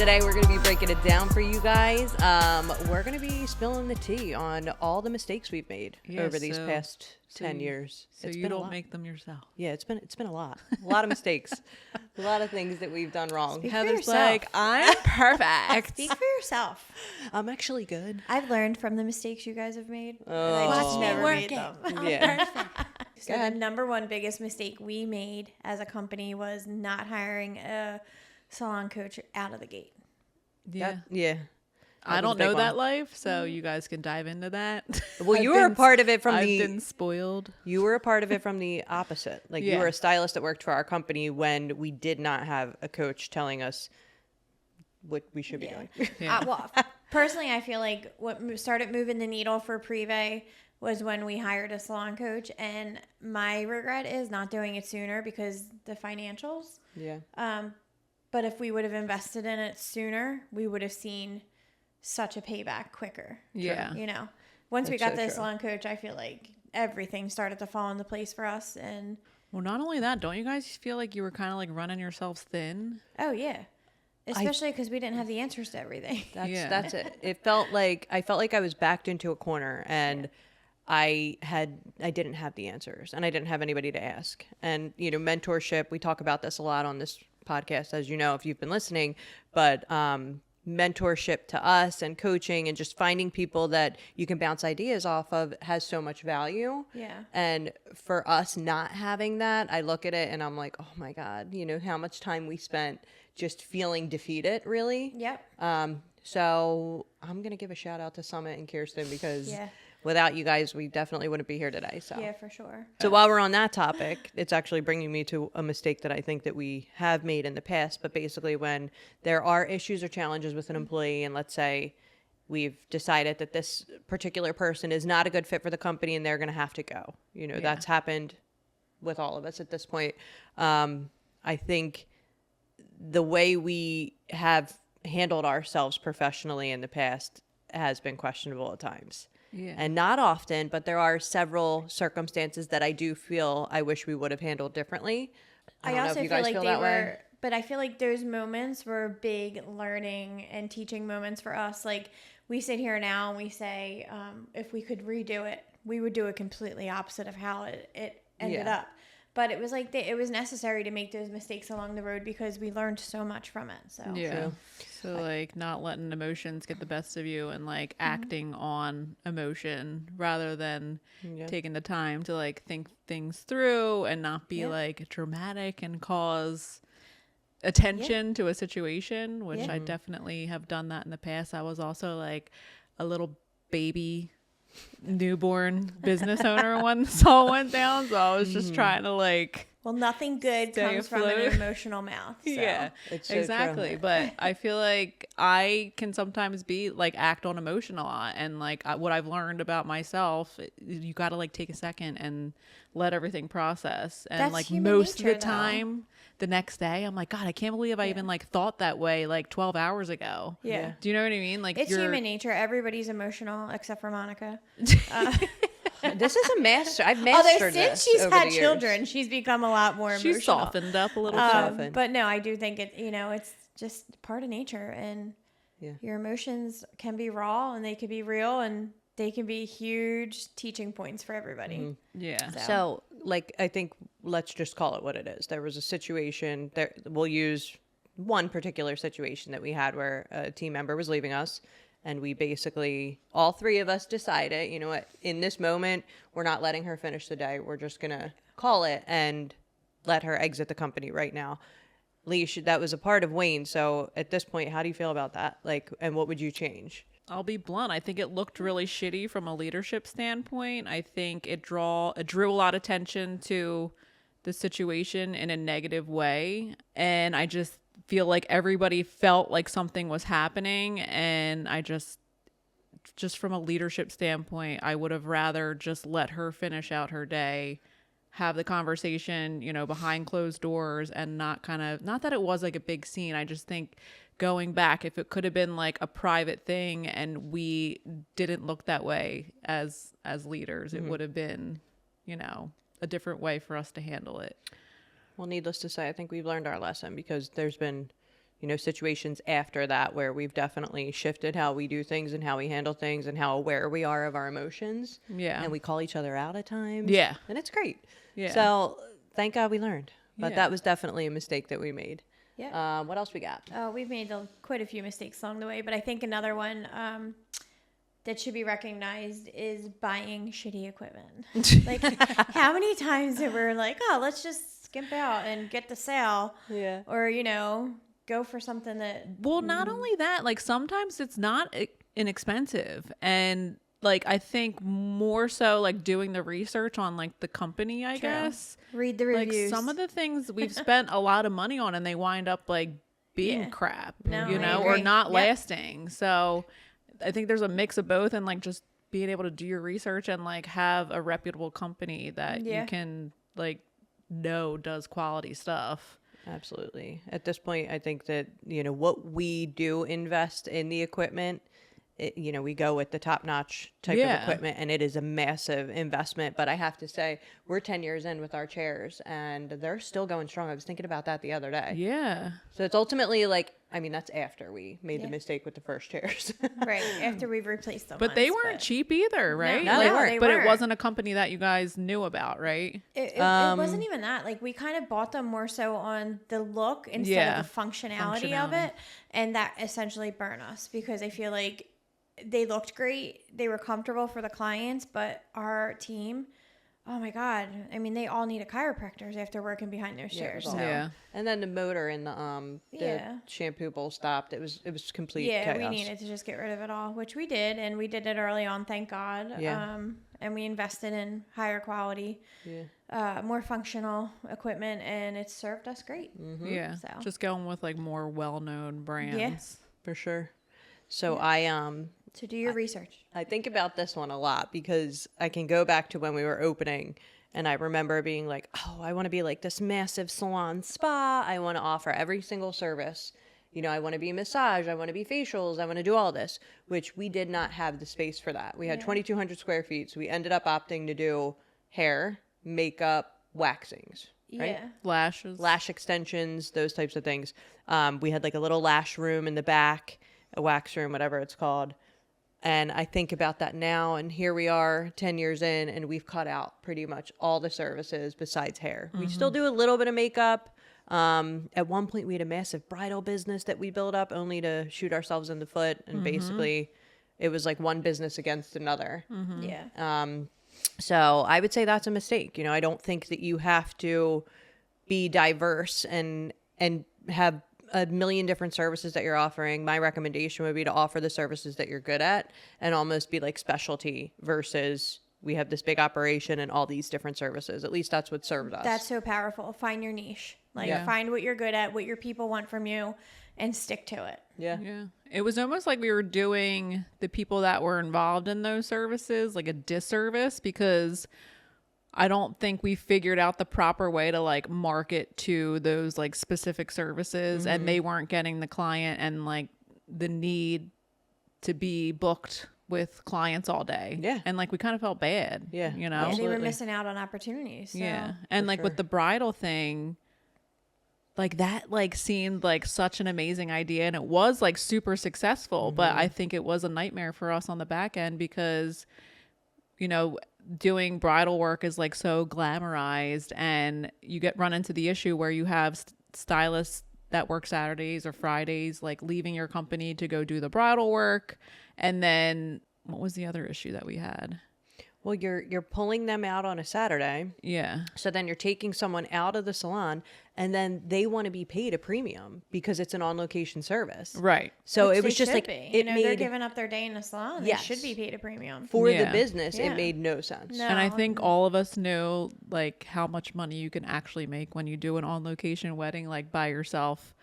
Today we're going to be breaking it down for you guys. We're going to be spilling the tea on all the mistakes we've made over these past 10 years. So you don't make them yourself. Yeah, it's been a lot of mistakes, a lot of things that we've done wrong. Heather's like, I'm perfect. Speak for yourself. I'm actually good. I've learned from the mistakes you guys have made. Oh. And I just Watch me never work made them. Yeah. So the number one biggest mistake we made as a company was not hiring a salon coach out of the gate. Yeah. Yeah. I don't know that life, so you guys can dive into that. Well, you were a part of it from I've been spoiled. You were a part of it from the opposite. Like you were a stylist that worked for our company when we did not have a coach telling us what we should be doing. Yeah. Well, personally, I feel like what started moving the needle for Privé was when we hired a salon coach, and my regret is not doing it sooner because the financials. Yeah. But if we would have invested in it sooner, we would have seen such a payback quicker. Yeah. You know, once we That's got so the true. salon coach, I feel like everything started to fall into place for us. And Well, not only that, don't you guys feel like you were kind of like running yourselves thin? oh yeah, especially because we didn't have the answers to everything. That's it. I felt like I was backed into a corner and I didn't have the answers and I didn't have anybody to ask. And mentorship, we talk about this a lot on this podcast, as you know, if you've been listening, but mentorship to us and coaching and just finding people that you can bounce ideas off of has so much value. Yeah. And for us not having that, I look at it and I'm like, oh my God, how much time we spent just feeling defeated, really. Yep. So I'm going to give a shout out to Summit and Kirsten because Yeah. without you guys, we definitely wouldn't be here today. So. Yeah, for sure. So while we're on that topic, it's actually bringing me to a mistake that I think that we have made in the past. But basically when there are issues or challenges with an employee, and let's say we've decided that this particular person is not a good fit for the company and they're going to have to go. That's happened with all of us at this point. I think the way we have handled ourselves professionally in the past has been questionable at times. Yeah. And not often, but there are several circumstances that I do feel I wish we would have handled differently. I don't know also if you feel guys like feel they that were, way. but I feel like those moments were big learning and teaching moments for us. Like we sit here now and we say, if we could redo it, we would do it completely opposite of how it ended up. But it was like it was necessary to make those mistakes along the road because we learned so much from it. So Yeah. True. So like not letting emotions get the best of you and like acting on emotion rather than taking the time to like think things through and not be like dramatic and cause attention to a situation, which I definitely have done that in the past. I was also like a little baby newborn business owner when this all went down, so I was just trying to like well, nothing good stay comes from an afloat. emotional mouth. So. yeah, It's so true. exactly. But I feel like I can sometimes be like act on emotion a lot, and like what I've learned about myself, you got to like take a second and let everything process. And That's like human most nature, of the time, the next day, I'm like, God, I can't believe I even like thought that way like 12 hours ago. Yeah. Do you know what I mean? Like It's human nature. Everybody's emotional except for Monica. This is a master. I've Although mastered since this she's over had the years. children, she's become a lot more emotional. She's softened up a little bit. But no, I do think it's just part of nature, and your emotions can be raw and they can be real and they can be huge teaching points for everybody. Yeah. So, like, I think let's just call it what it is. There was a situation there. We'll use one particular situation that we had where a team member was leaving us. And we basically, all three of us decided, you know what, in this moment, we're not letting her finish the day. We're just going to call it and let her exit the company right now. Lee, that was a part of Wayne. So at this point, how do you feel about that? Like, and what would you change? I'll be blunt. I think it looked really shitty from a leadership standpoint. I think it drew a lot of attention to the situation in a negative way. And I just feel like everybody felt like something was happening. And I just from a leadership standpoint, I would have rather just let her finish out her day, have the conversation, behind closed doors, and not that it was like a big scene. I just think going back, if it could have been like a private thing and we didn't look that way as leaders, it would have been, a different way for us to handle it. Well, needless to say, I think we've learned our lesson because there's been, situations after that where we've definitely shifted how we do things and how we handle things and how aware we are of our emotions. Yeah. And we call each other out at times. Yeah. And it's great. Yeah. So thank God we learned. But Yeah. that was definitely a mistake that we made. Yeah. What else we got? Oh, we've made quite a few mistakes along the way, but I think another one that should be recognized is buying shitty equipment. Like, how many times that we're like, oh, let's just skimp out and get the sale, Yeah. or go for something that. Well, not only that, like sometimes it's not inexpensive. And like I think more so like doing the research on like the company, I True. guess. Read the Like reviews. some of the things we've spent a lot of money on and they wind up like being Yeah. crap, No, you I know, or agree. not Yep. lasting. So I think there's a mix of both, and like just being able to do your research and like have a reputable company that Yeah. you can like know does quality stuff. Absolutely. At this point, I think that, what we do invest in the equipment, we go with the top-notch type of Yeah. equipment, and it is a massive investment. But I have to say, we're 10 years in with our chairs, and they're still going strong. I was thinking about that the other day. Yeah. So it's ultimately that's after we made the mistake with the first chairs. Right, after we've replaced them. But they once, weren't cheap either, right? No, they weren't. But it weren't. wasn't a company that you guys knew about, right? It wasn't even that. Like, we kind of bought them more so on the look instead Yeah. of the functionality of Functionality. it. And that essentially burned us because I feel like they looked great. They were comfortable for the clients, but our team, oh my God. I mean, they all needed chiropractors after working behind those Yeah, it chairs. was So. awful. Yeah. And then the motor in the Yeah. shampoo bowl stopped. It was complete Yeah, chaos. we needed to just get rid of it all, which we did, and we did it early on, thank God. Yeah. And we invested in higher quality, more functional equipment, and it's served us great. Yeah. So. Just going with like more well-known brands. For sure. So So do your research. I think about this one a lot because I can go back to when we were opening, and I remember being like, oh, I want to be like this massive salon spa. I want to offer every single service. I want to be massage. I want to be facials. I want to do all this, which we did not have the space for that. We had 2,200 square feet. So we ended up opting to do hair, makeup, waxings, right? Yeah. Lashes. Lash extensions, those types of things. We had like a little lash room in the back, a wax room, whatever it's called. And I think about that now, and here we are 10 years in, and we've cut out pretty much all the services besides hair. We still do a little bit of makeup. At one point, we had a massive bridal business that we built up only to shoot ourselves in the foot. And basically, it was like one business against another. Yeah. So I would say that's a mistake. I don't think that you have to be diverse and have a million different services that you're offering. My recommendation would be to offer the services that you're good at and almost be like specialty versus we have this big operation and all these different services. At least that's what served us. That's so powerful. Find your niche. Like, Yeah. find what you're good at, what your people want from you, and stick to it. yeah. Yeah. It was almost like we were doing the people that were involved in those services like a disservice because I don't think we figured out the proper way to like market to those like specific services, and they weren't getting the client and like the need to be booked with clients all day. Yeah. And like we kind of felt bad. Yeah. You know? Yeah, they were Absolutely. missing out on opportunities. So. Yeah. And like sure. with the bridal thing, like that like seemed like such an amazing idea, and it was like super successful, but I think it was a nightmare for us on the back end because doing bridal work is like so glamorized, and you run into the issue where you have stylists that work Saturdays or Fridays like leaving your company to go do the bridal work. And then what was the other issue that we had? Well, you're pulling them out on a Saturday. Yeah. So then you're taking someone out of the salon, and then they want to be paid a premium because it's an on-location service. Right. So Which it was they just should like be. it they're made giving up their day in a salon. Yes. They should be paid a premium. for the Yeah. business. Yeah. It made no sense. No. And I think all of us knew like how much money you can actually make when you do an on-location wedding like by yourself,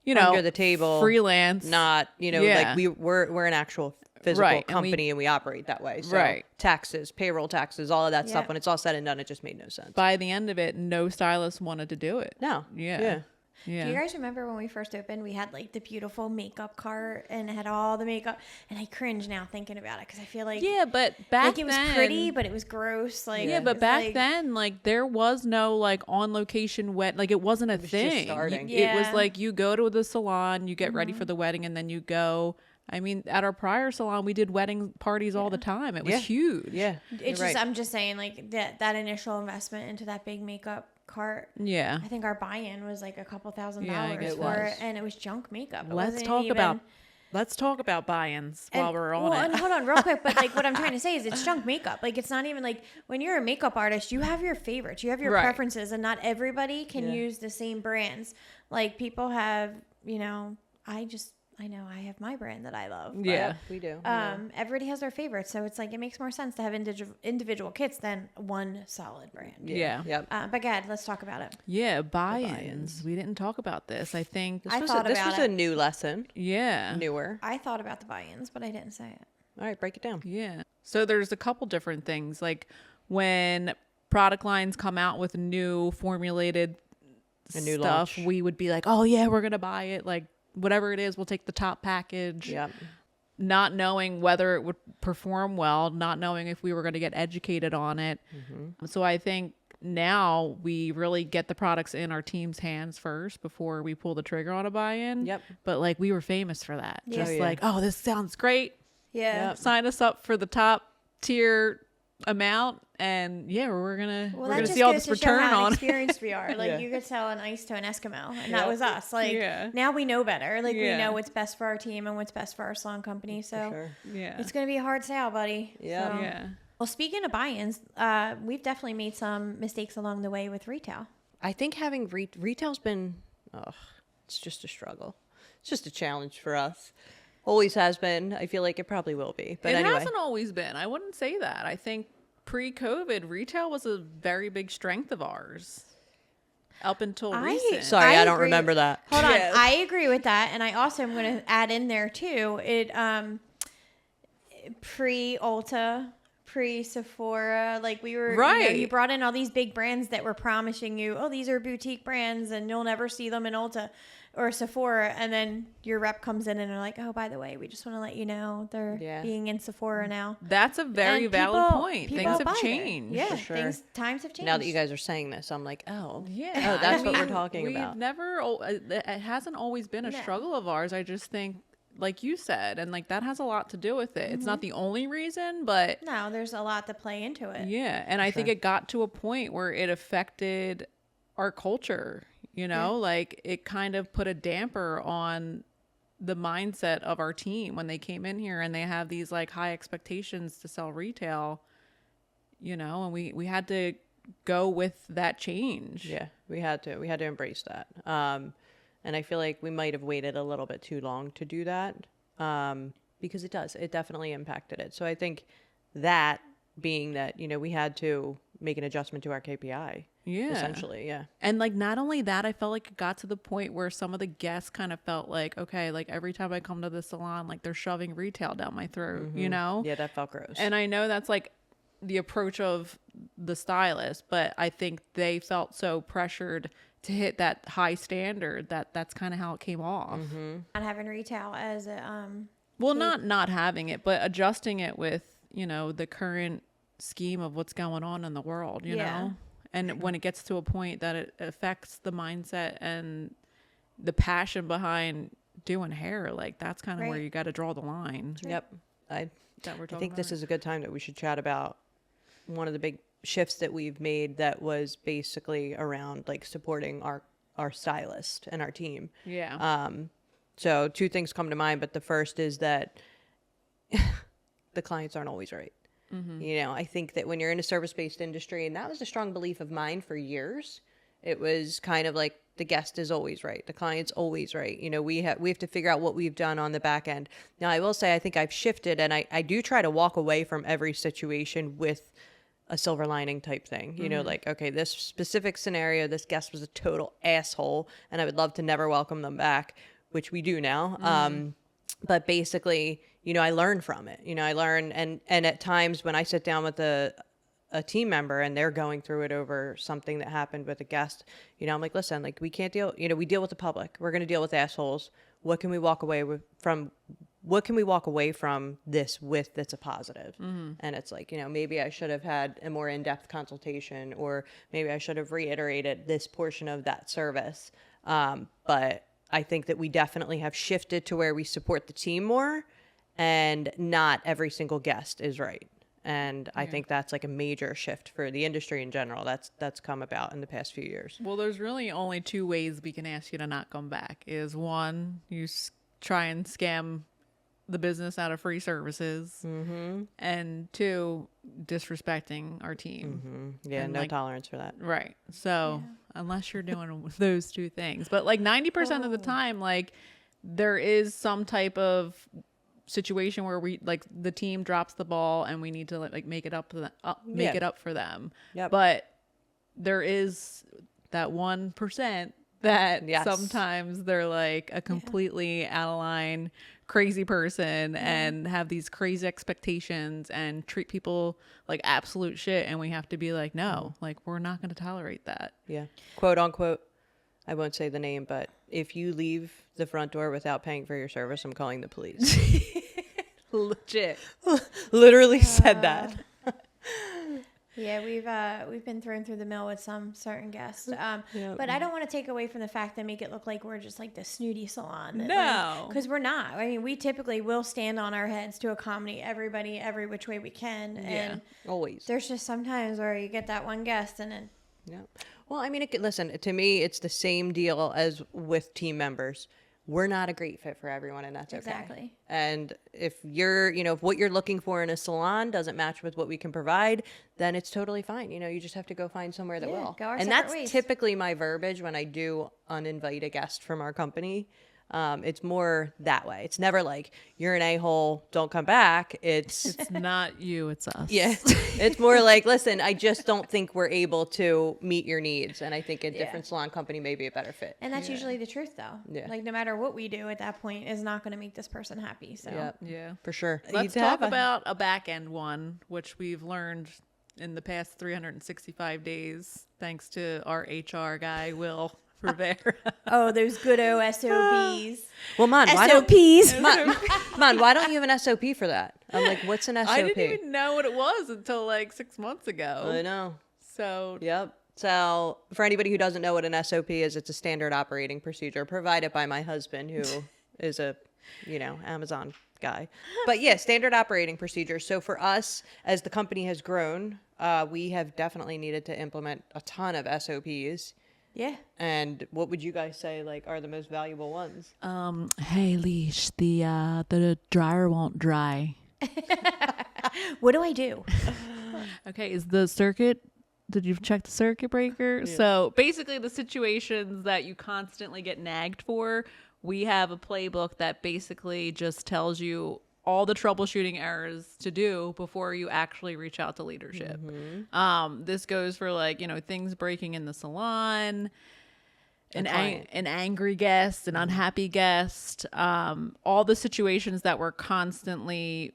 Under the table, freelance. Not Yeah. like we're an actual physical Right, and company and we operate that way. So Right. taxes, payroll taxes, all of that stuff. Yeah. When it's all said and done, it just made no sense. By the end of it, no stylist wanted to do it. No. Yeah. Yeah. Yeah. Do you guys remember when we first opened, we had like the beautiful makeup cart and it had all the makeup, and I cringe now thinking about it because I feel like Yeah, but back like it was then, pretty, but it was gross. Like yeah, but it's back like- then, like there was no like on location wet, like it wasn't a was just thing. starting. It was Yeah. like you go to the salon, you get ready for the wedding, and then you go. I mean, at our prior salon, we did wedding parties all the time. It was Yeah. huge. Yeah, it's you're just right. I'm just saying like that initial investment into that big makeup cart. Yeah. I think our buy-in was like a couple $1,000 Yeah, I guess for it it, was. and it was junk makeup. It Let's wasn't talk even- about buy-ins and- while we're on well, it. and hold on real quick, but like what I'm trying to say is it's junk makeup. Like it's not even like when you're a makeup artist, you have your favorites, you have your Right. preferences, and not everybody can Yeah. use the same brands. Like people have, I know I have my brand that I love. but, Yeah. we do. everybody has their favorites, so it's like it makes more sense to have individual kits than one solid brand. Yeah. Yep. But God, let's talk about it. Yeah, buy-ins. buy-ins. We didn't talk about this. I think. I thought This about was it. a new lesson, Yeah. newer. I thought about the buy-ins, but I didn't say it. All right, break it down. Yeah. So there's a couple different things. Like when product lines come out with new formulated A new stuff, launch. we would be like, oh, yeah, we're going to buy it. Like whatever it is, we'll take the top package. Yep. Not knowing whether it would perform well, not knowing if we were going to get educated on it. So I think now we really get the products in our team's hands first before we pull the trigger on a buy-in. Yep. But like we were famous for that. Yeah. Just Oh, yeah. like, oh, this sounds great. Yeah. Yep. Sign us up for the top tier amount, and yeah, we're gonna Well, we're that gonna just see all goes this to show return how on. experienced we are. Like Yeah. you could sell an ice to an Eskimo, and Yep. that was us. Like Yeah. now we know better. Like we Yeah. know what's best for our team and what's best for our salon company. So For sure. Yeah, it's gonna be a hard sale, buddy. Yeah. So- yeah, Well, speaking of buy-ins, we've definitely made some mistakes along the way with retail. I think having retail's been, it's just a struggle. It's just a challenge for us. Always has been. I feel like it probably will be. But it anyway, hasn't always been. I wouldn't say that. I think pre-COVID, retail was a very big strength of ours. Up until recent. sorry, I don't agree. remember that. Hold on, Yeah. I agree with that, and I also am going to add in there too. It pre Ulta, pre Sephora, like we were. Right. You brought in all these big brands that were promising you, oh, these are boutique brands, and you'll never see them in Ulta or Sephora, and then your rep comes in and they're like, oh, by the way, we just want to let you know they're Yeah. being in Sephora now. That's a very And valid people- point. people Things buy have there. changed. Yeah, For sure. times have changed. Now that you guys are saying this, I'm like, oh, Yeah. oh, that's I what we're mean, talking we've about. never, it hasn't always been a No. struggle of ours. I just think, like you said, and like that has a lot to do with it. It's not the only reason, but No, there's a lot to play into it. yeah. And I think it got to a point where it affected our culture, you know, like it kind of put a damper on the mindset of our team when they came in here and they have these like high expectations to sell retail, you know, and we had to go with that change. Yeah, we had to embrace that. And I feel like we might have waited a little bit too long to do that, because it definitely impacted it. So I think that being that, we had to make an adjustment to our KPI, Yeah. essentially. Yeah. And like not only that, I felt like it got to the point where some of the guests kind of felt like, okay, like every time I come to the salon, like they're shoving retail down my throat, you know? Yeah, that felt gross. And I know that's like the approach of the stylist, but I think they felt so pressured to hit that high standard that that's kind of how it came off. Not having retail as a Well, not having it, but adjusting it with, the current scheme of what's going on in the world, you Yeah. know? And when it gets to a point that it affects the mindset and the passion behind doing hair, like that's kind of where Right. you got to draw the line. Yep. I That we're I talking think this about. is a good time that we should chat about one of the big shifts that we've made that was basically around like supporting our stylist and our team. Yeah. So two things come to mind, but the first is that the clients aren't always right. I think that when you're in a service-based industry, and that was a strong belief of mine for years, it was kind of like the guest is always right, the client's always right. We have to figure out what we've done on the back end. Now, I will say I think I've shifted, and I do try to walk away from every situation with a silver lining type thing. Like, okay, this specific scenario, this guest was a total asshole, and I would love to never welcome them back, which we do now. But basically, I learn from it. I learn, and at times when I sit down with a a team member and they're going through it over something that happened with a guest, I'm like, listen, like we can't deal, we deal with the public. We're going to deal with assholes. What can we walk away from? What can we walk away from this with that's a positive? And it's like, maybe I should have had a more in-depth consultation, or maybe I should have reiterated this portion of that service. But I think that we definitely have shifted to where we support the team more, and not every single guest is right. And I think that's like a major shift for the industry in general. That's come about in the past few years. Well, there's really only two ways we can ask you to not come back. Is one, you try and scam the business out of free services, and two, disrespecting our team. Yeah, And, no like, tolerance for that. Right. So unless you're doing those two things, but like 90% of the time, like there is some type of situation where we like the team drops the ball and we need to like make it up make it up for them. Yep. But there is that 1% that Yes. sometimes they're like a completely out of line crazy person and have these crazy expectations and treat people like absolute shit, and we have to be like, no, like we're not going to tolerate that. Yeah. Quote unquote, I won't say the name, but if you leave the front door without paying for your service, I'm calling the police. Legit. Literally said that. Yeah, we've been thrown through the mill with some certain guests. Yeah. But I don't want to take away from the fact that make it look like we're just like the snooty salon. No. Because we're not. I mean, we typically will stand on our heads to accommodate everybody every which way we can. And Always. there's just sometimes where you get that one guest and then Yeah. Well, I mean, listen, to me, it's the same deal as with team members. We're not a great fit for everyone, and that's okay. Exactly. And if if what you're looking for in a salon doesn't match with what we can provide, then it's totally fine. You just have to go find somewhere that will. go our And separate that's ways. typically my verbiage when I do uninvite a guest from our company. It's more that way. It's never like, you're an a-hole, don't come back. It's Not you, it's us. yeah, it's more like, listen, I just don't think we're able to meet your needs. And I think a different salon company may be a better fit. and that's usually the truth though. Yeah. Like no matter what we do at that point is not going to make this person happy. So Yeah, Yeah. for sure. Let's You'd talk have a- about a back end one, which we've learned in the past 365 days, thanks to our HR guy, Will Rivera. oh, those good SOBs. Well, man, why don't SOPs. man, why don't you have an SOP for that? I'm like, what's an SOP? I didn't even know what it was until like 6 months ago. I know. So Yep. So, for anybody who doesn't know what an SOP is, it's a standard operating procedure provided by my husband, who is a, Amazon guy. But yeah, standard operating procedure. So for us, as the company has grown, we have definitely needed to implement a ton of SOPs. Yeah. And what would you guys say are the most valuable ones? hey Leash, the dryer won't dry. What do I do? Okay, is the circuit, did you check the circuit breaker? So basically the situations that you constantly get nagged for, we have a playbook that basically just tells you all the troubleshooting errors to do before you actually reach out to leadership. This goes for things breaking in the salon, an angry guest, an unhappy guest, all the situations that we're constantly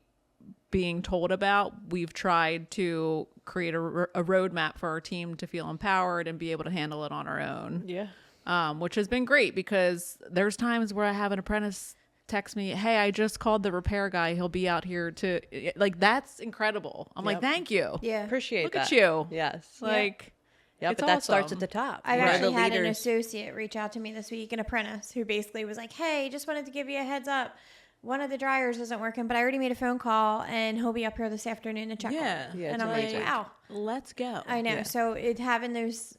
being told about. We've tried to create a roadmap for our team to feel empowered and be able to handle it on our own. Yeah. Which has been great because there's times where I have an apprentice text me, hey, I just called the repair guy. He'll be out here to, like, that's incredible. I'm like, thank you. Yeah. Appreciate Look that. at you. Yes. Like, Yeah, it's but that starts awesome. at the top. I've Where actually the had an leaders- associate reach out to me this week, an apprentice, who basically was like, hey, just wanted to give you a heads up. One of the dryers isn't working, but I already made a phone call and he'll be up here this afternoon to check on Yeah. it. Yeah, And it's I'm like, amazing. wow. let's go. I know. Yeah. So having those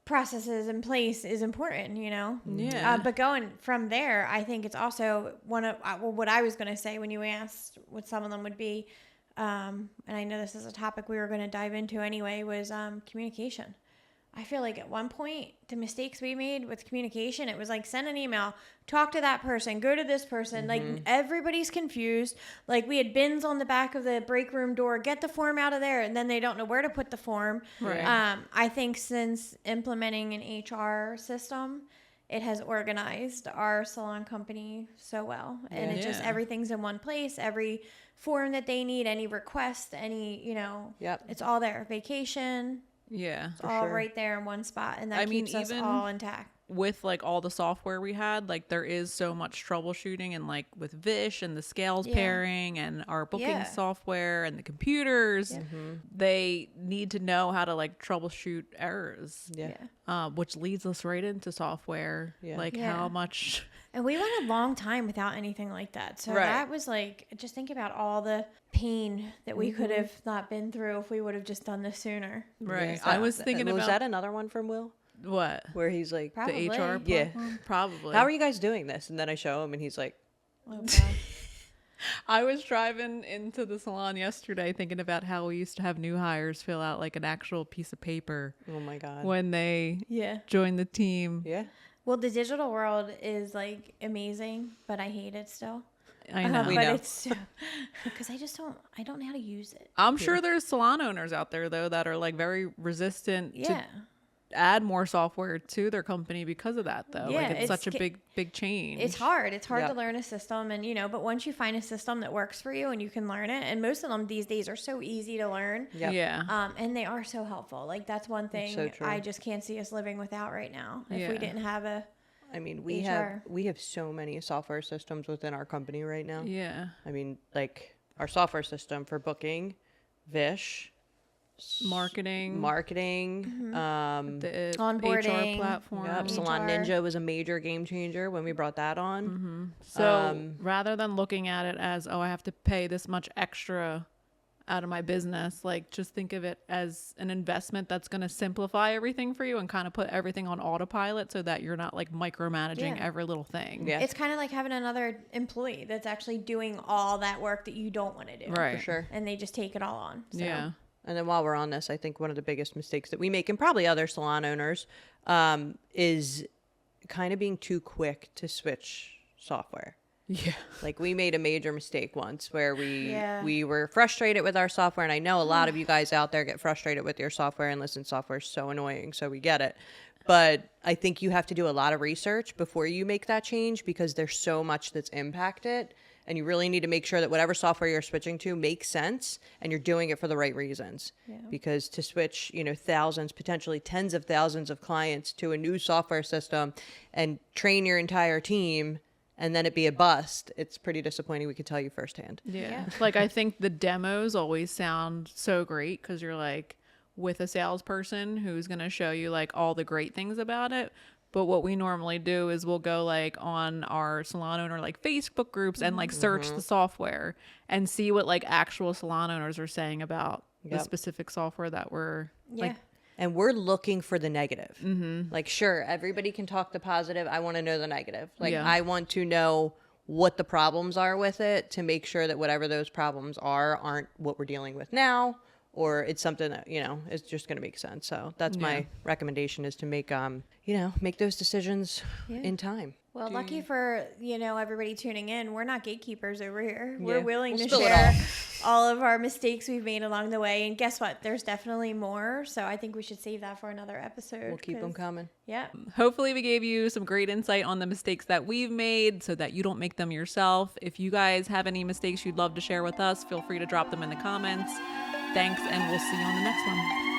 processes in place is important, Yeah. But going from there, I think it's also one of what I was going to say when you asked what some of them would be, and I know this is a topic we were going to dive into anyway, was communication. I feel like at one point, the mistakes we made with communication, it was like send an email, talk to that person, go to this person. Like everybody's confused. Like we had bins on the back of the break room door, get the form out of there, and then they don't know where to put the form. Right. I think since implementing an HR system, it has organized our salon company so well. And it just, Yeah. everything's in one place. Every form that they need, any request, any, Yep. it's all there. Vacation, Yeah. it's all sure. right there in one spot. And that I mean, keeps us even all intact. With like all the software we had, like there is so much troubleshooting, and like with Vish and the scales Yeah. pairing and our booking Yeah. software and the computers, Mm-hmm. they need to know how to like troubleshoot errors, Yeah. which leads us right into software. Yeah. Like Yeah. how much, And we went a long time without anything like that. So Right. that was like, just think about all the pain that we could have not been through if we would have just done this sooner. right? Yeah. I was thinking was about that another one from Will what where he's like, Probably. the HR Yeah. platform? Probably. how are you guys doing this? And then I show him and he's like, Oh, God. I was driving into the salon yesterday thinking about how we used to have new hires fill out like an actual piece of paper oh my God. when they Yeah. join the team. Yeah. Well, the digital world is like amazing, but I hate it still. I know. We but know. it's because I don't know how to use it. I'm sure there's salon owners out there though that are like very resistant Yeah. to add more software to their company because of that though. Yeah, like it's it's such a ca- big change. It's hard. It's hard Yeah. to learn a system, and but once you find a system that works for you and you can learn it, and most of them these days are so easy to learn. Yep. Yeah. And they are so helpful. Like that's one thing so true. I just can't see us living without right now. If Yeah. we didn't have a I mean, we HR. have so many software systems within our company right now. Yeah. I mean, like our software system for booking, Vish, Marketing. marketing, The Onboarding. HR platform. yep, Salon HR. Ninja was a major game changer when we brought that on. So rather than looking at it as, oh, I have to pay this much extra out of my business, like just think of it as an investment that's going to simplify everything for you and kind of put everything on autopilot so that you're not like micromanaging Yeah. every little thing. Yeah. It's kind of like having another employee that's actually doing all that work that you don't want to do. Right. For sure. And they just take it all on. So. Yeah. And then while we're on this, I think one of the biggest mistakes that we make, and probably other salon owners, is kind of being too quick to switch software. Yeah. Like we made a major mistake once where Yeah. we were frustrated with our software, and I know a lot of you guys out there get frustrated with your software, and listen, software is so annoying, so we get it. But I think you have to do a lot of research before you make that change because there's so much that's impacted, and you really need to make sure that whatever software you're switching to makes sense and you're doing it for the right reasons. Because to switch, thousands, potentially tens of thousands of clients to a new software system and train your entire team and then it be a bust, it's pretty disappointing. We could tell you firsthand. Yeah. Like I think the demos always sound so great because you're like with a salesperson who's going to show you like all the great things about it. But what we normally do is we'll go like on our salon owner like Facebook groups and like search the software and see what like actual salon owners are saying about the Yep. specific software that we're Yeah. like. And we're looking for the negative. Like, sure, everybody can talk the positive. I want to know the negative. Like, Yeah. I want to know what the problems are with it to make sure that whatever those problems are aren't what we're dealing with now, or it's something that, is just going to make sense. So that's my recommendation is to make, make those decisions in time. Well, lucky for, everybody tuning in, we're not gatekeepers over here. Yeah. We're willing We'll to spill it share all of our mistakes we've made along the way. And guess what? There's definitely more. So I think we should save that for another episode. We'll keep them 'cause- coming. Yeah. Hopefully we gave you some great insight on the mistakes that we've made so that you don't make them yourself. If you guys have any mistakes you'd love to share with us, feel free to drop them in the comments. Thanks, and we'll see you on the next one.